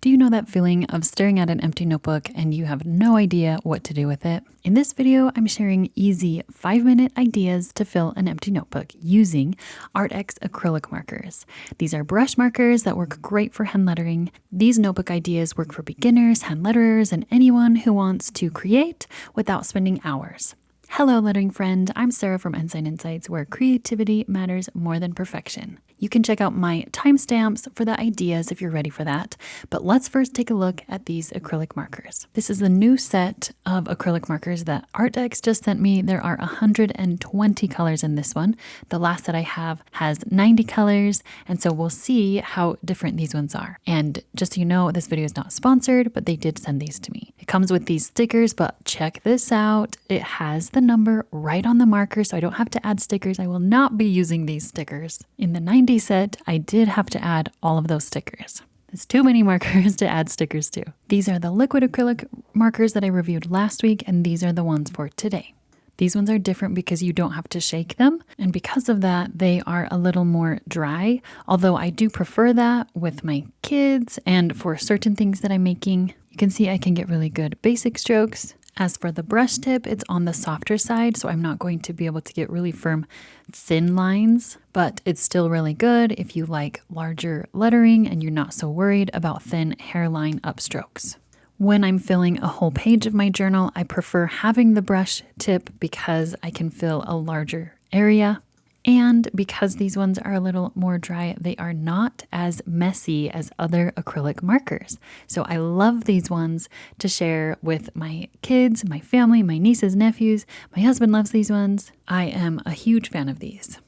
Do you know that feeling of staring at an empty notebook and you have no idea what to do with it? In this video, I'm sharing easy 5-minute ideas to fill an empty notebook using Arrtx Acrylic markers. These are brush markers that work great for hand lettering. These notebook ideas work for beginners, hand letterers, and anyone who wants to create without spending hours. Hello, lettering friend. I'm Sarah from Ensign Insights, where creativity matters more than perfection. You can check out my timestamps for the ideas if you're ready for that, but let's first take a look at these acrylic markers. This is the new set of acrylic markers that Arrtx just sent me. There are 120 colors in this one. The last that I have has 90 colors, and so we'll see how different these ones are. And just so you know, this video is not sponsored, but they did send these to me. It comes with these stickers, but check this out. It has the number right on the marker, so I don't have to add stickers. I will not be using these stickers. In the 90 set, I did have to add all of those stickers. There's too many markers to add stickers to. These are the liquid acrylic markers that I reviewed last week, and these are the ones for today. These ones are different because you don't have to shake them, and because of that, they are a little more dry, although I do prefer that with my kids and for certain things that I'm making. You can see I can get really good basic strokes. As for the brush tip, it's on the softer side, so I'm not going to be able to get really firm, thin lines, but it's still really good if you like larger lettering and you're not so worried about thin hairline upstrokes. When I'm filling a whole page of my journal, I prefer having the brush tip because I can fill a larger area. And because these ones are a little more dry, they are not as messy as other acrylic markers. So I love these ones to share with my kids, my family, my nieces, nephews. My husband loves these ones. I am a huge fan of these.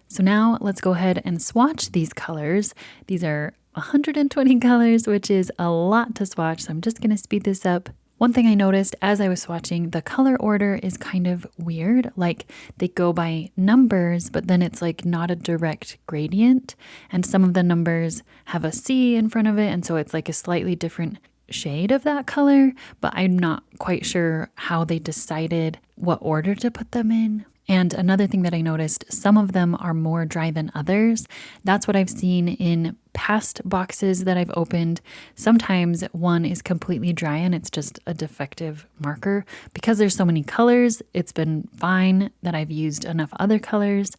So now let's go ahead and swatch these colors. These are 120 colors, which is a lot to swatch. So I'm just going to speed this up. One thing I noticed as I was swatching, the color order is kind of weird. Like they go by numbers, but then it's like not a direct gradient. And some of the numbers have a C in front of it. And so it's like a slightly different shade of that color, but I'm not quite sure how they decided what order to put them in. And another thing that I noticed, some of them are more dry than others. That's what I've seen in past boxes that I've opened. Sometimes one is completely dry and it's just a defective marker. Because there's so many colors, it's been fine that I've used enough other colors.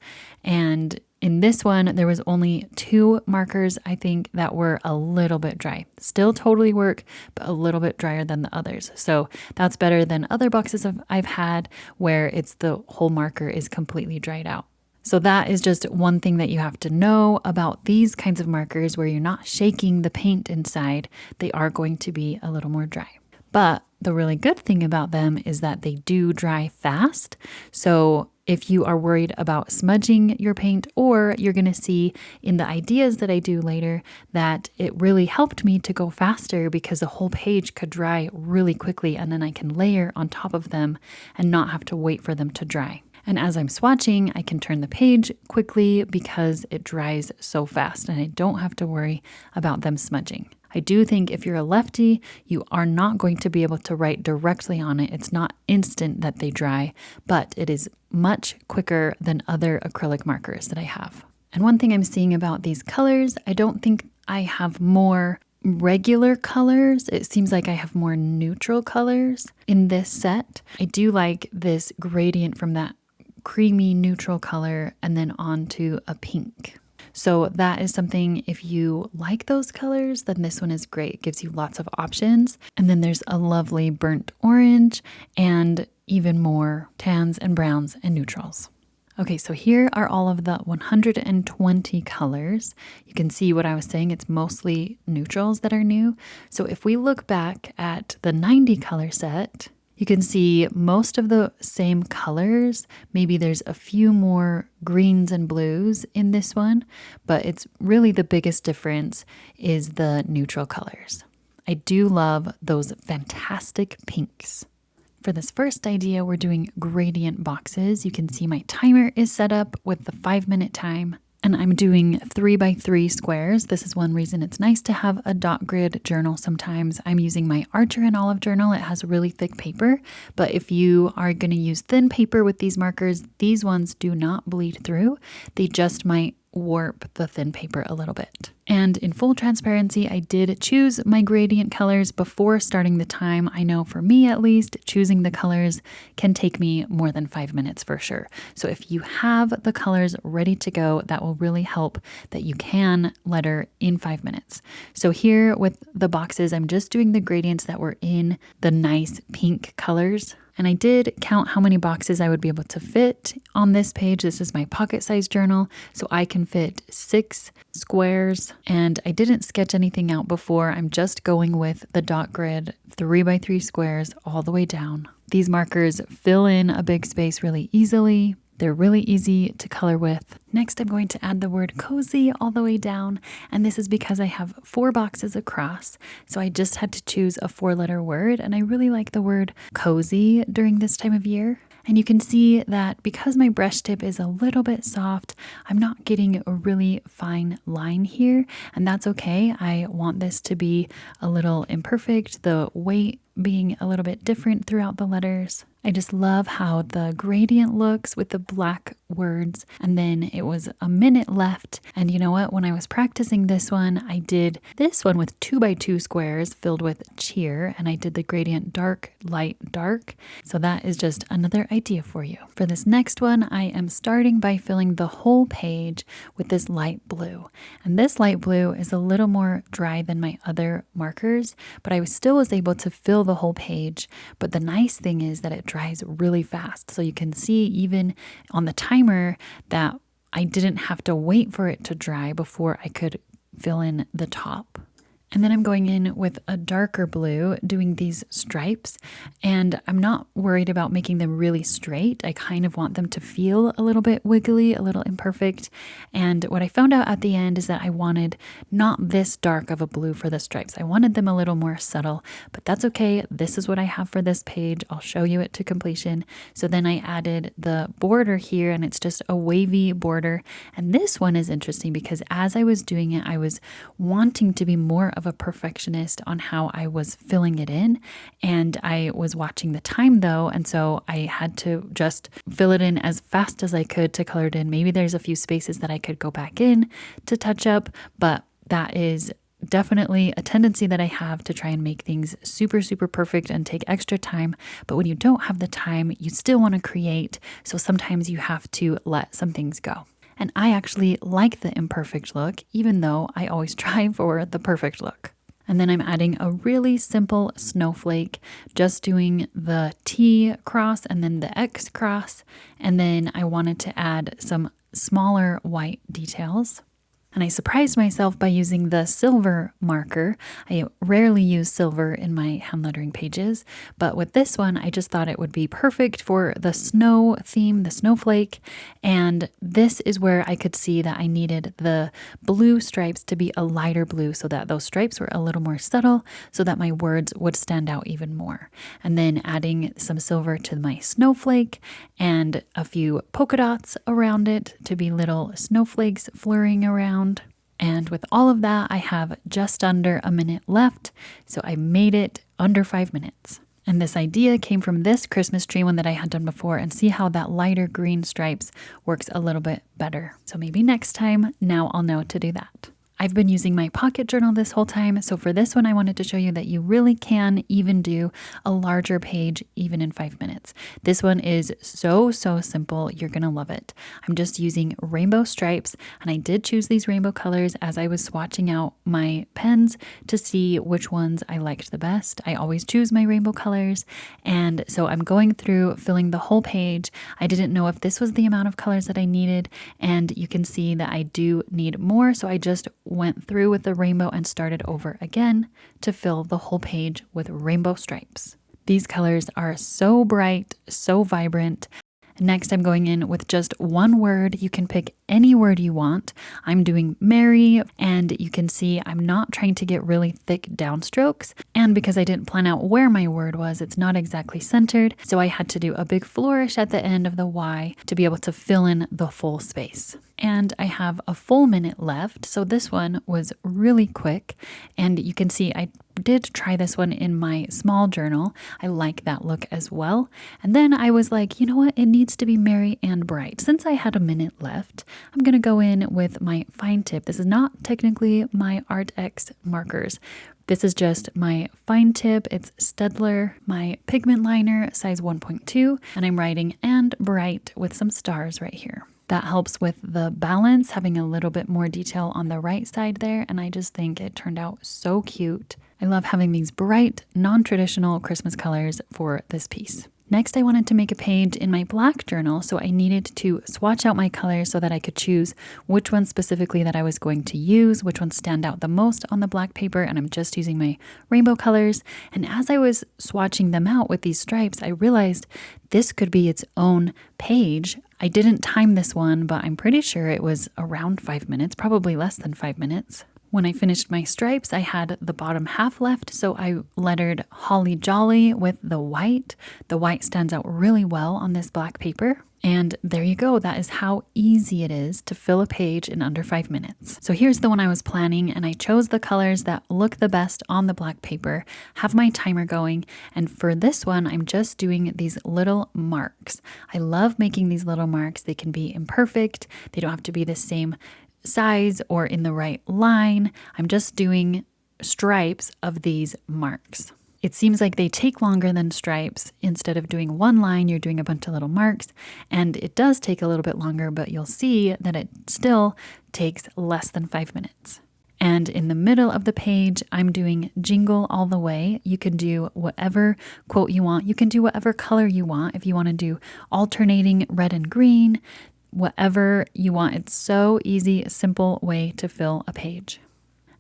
And in this one, there was only 2 markers, I think, that were a little bit dry. Still totally work, but a little bit drier than the others. So that's better than other boxes I've had where it's the whole marker is completely dried out. So that is just one thing that you have to know about these kinds of markers where you're not shaking the paint inside. They are going to be a little more dry. But the really good thing about them is that they do dry fast. So if you are worried about smudging your paint, or you're going to see in the ideas that I do later that it really helped me to go faster because the whole page could dry really quickly and then I can layer on top of them and not have to wait for them to dry. And as I'm swatching, I can turn the page quickly because it dries so fast and I don't have to worry about them smudging. I do think if you're a lefty, you are not going to be able to write directly on it. It's not instant that they dry, but it is much quicker than other acrylic markers that I have. And one thing I'm seeing about these colors, I don't think I have more regular colors. It seems like I have more neutral colors in this set. I do like this gradient from that creamy neutral color and then onto a pink. So that is something, if you like those colors, then this one is great. It gives you lots of options. And then there's a lovely burnt orange and even more tans and browns and neutrals. Okay, so here are all of the 120 colors. You can see what I was saying. It's mostly neutrals that are new. So if we look back at the 90 color set, you can see most of the same colors. Maybe there's a few more greens and blues in this one, but it's really the biggest difference is the neutral colors. I do love those fantastic pinks. For this first idea, we're doing gradient boxes. You can see my timer is set up with the 5-minute time. And I'm doing 3x3 squares. This is one reason it's nice to have a dot grid journal sometimes. I'm using my Archer and Olive journal. It has really thick paper, but if you are going to use thin paper with these markers, these ones do not bleed through. They just might warp the thin paper a little bit. And in full transparency, I did choose my gradient colors before starting the time. I know for me at least, choosing the colors can take me more than 5 minutes for sure. So if you have the colors ready to go, that will really help that you can letter in 5 minutes. So here with the boxes, I'm just doing the gradients that were in the nice pink colors. And I did count how many boxes I would be able to fit on this page. This is my pocket-sized journal, so I can fit 6 squares. And I didn't sketch anything out before. I'm just going with the dot grid 3x3 squares all the way down. These markers fill in a big space really easily. They're really easy to color with. Next, I'm going to add the word cozy all the way down. And this is because I have 4 boxes across. So I just had to choose a 4-letter word. And I really like the word cozy during this time of year. And you can see that because my brush tip is a little bit soft, I'm not getting a really fine line here. And that's okay. I want this to be a little imperfect, the weight being a little bit different throughout the letters. I just love how the gradient looks with the black words. And then it was a minute left. And you know what? When I was practicing this one, I did this one with 2x2 squares filled with cheer. And I did the gradient dark, light, dark. So that is just another idea for you. For this next one, I am starting by filling the whole page with this light blue. And this light blue is a little more dry than my other markers, but I still was able to fill the whole page. But the nice thing is that it dries really fast. So you can see even on the timer that I didn't have to wait for it to dry before I could fill in the top. And then I'm going in with a darker blue, doing these stripes, and I'm not worried about making them really straight. I kind of want them to feel a little bit wiggly, a little imperfect. And what I found out at the end is that I wanted not this dark of a blue for the stripes. I wanted them a little more subtle, but that's okay. This is what I have for this page. I'll show you it to completion. So then I added the border here, and it's just a wavy border. And this one is interesting because as I was doing it, I was wanting to be more of a perfectionist on how I was filling it in, and I was watching the time though, and so I had to just fill it in as fast as I could to color it in. Maybe there's a few spaces that I could go back in to touch up, but that is definitely a tendency that I have to try and make things super, super perfect and take extra time. But when you don't have the time, you still want to create, so sometimes you have to let some things go. And I actually like the imperfect look, even though I always try for the perfect look. And then I'm adding a really simple snowflake, just doing the T cross and then the X cross. And then I wanted to add some smaller white details. And I surprised myself by using the silver marker. I rarely use silver in my hand lettering pages, but with this one, I just thought it would be perfect for the snow theme, the snowflake. And this is where I could see that I needed the blue stripes to be a lighter blue so that those stripes were a little more subtle so that my words would stand out even more. And then adding some silver to my snowflake and a few polka dots around it to be little snowflakes flurrying around. And with all of that, I have just under a minute left. So I made it under 5 minutes. And this idea came from this Christmas tree one that I had done before, and see how that lighter green stripes works a little bit better. So maybe next time, now I'll know to do that. I've been using my pocket journal this whole time, so for this one I wanted to show you that you really can even do a larger page even in 5 minutes. This one is so simple, you're gonna love it. I'm just using rainbow stripes, and I did choose these rainbow colors as I was swatching out my pens to see which ones I liked the best. I always choose my rainbow colors, and so I'm going through filling the whole page. I didn't know if this was the amount of colors that I needed, and you can see that I do need more, so I just went through with the rainbow and started over again to fill the whole page with rainbow stripes. These colors are so bright, so vibrant. Next, I'm going in with just one word. You can pick any word you want. I'm doing merry, and you can see I'm not trying to get really thick downstrokes. And because I didn't plan out where my word was, it's not exactly centered. So I had to do a big flourish at the end of the Y to be able to fill in the full space. and I have a full minute left. So this one was really quick, and you can see I did try this one in my small journal. I like that look as well. And then I was like, you know what? It needs to be merry and bright. Since I had a minute left, I'm going to go in with my fine tip. This is not technically my Arrtx markers. This is just my fine tip. It's Staedtler, my pigment liner, size 1.2, and I'm writing "and bright" with some stars right here. That helps with the balance, having a little bit more detail on the right side there, and I just think it turned out so cute. I love having these bright, non-traditional Christmas colors for this piece. Next, I wanted to make a page in my black journal, so I needed to swatch out my colors so that I could choose which ones specifically that I was going to use, which ones stand out the most on the black paper, and I'm just using my rainbow colors. And as I was swatching them out with these stripes, I realized this could be its own page. I didn't time this one, but I'm pretty sure it was around 5 minutes, probably less than 5 minutes. When I finished my stripes, I had the bottom half left, so I lettered Holly Jolly with the white. The white stands out really well on this black paper. And there you go. That is how easy it is to fill a page in under 5 minutes. So here's the one I was planning, and I chose the colors that look the best on the black paper, have my timer going, and for this one, I'm just doing these little marks. I love making these little marks. They can be imperfect. They don't have to be the same size or in the right line. I'm just doing stripes of these marks. It seems like they take longer than stripes. Instead of doing one line, you're doing a bunch of little marks, and it does take a little bit longer, but you'll see that it still takes less than 5 minutes. And in the middle of the page, I'm doing Jingle All the Way. You can do whatever quote you want. You can do whatever color you want. If you want to do alternating red and green, whatever you want. It's so easy, simple way to fill a page.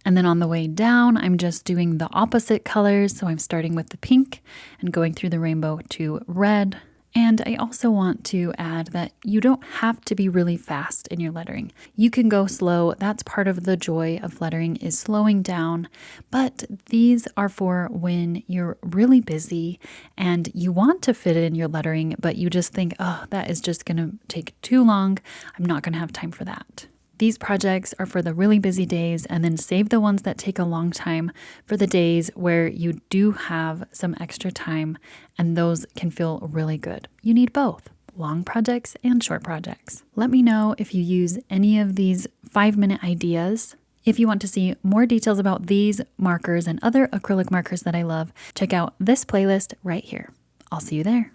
And then on the way down, I'm just doing the opposite colors. So I'm starting with the pink and going through the rainbow to red. And I also want to add that you don't have to be really fast in your lettering. You can go slow. That's part of the joy of lettering, is slowing down. But these are for when you're really busy and you want to fit in your lettering, but you just think, oh, that is just going to take too long. I'm not going to have time for that. These projects are for the really busy days, and then save the ones that take a long time for the days where you do have some extra time, and those can feel really good. You need both, long projects and short projects. Let me know if you use any of these 5-minute ideas. If you want to see more details about these markers and other acrylic markers that I love, check out this playlist right here. I'll see you there.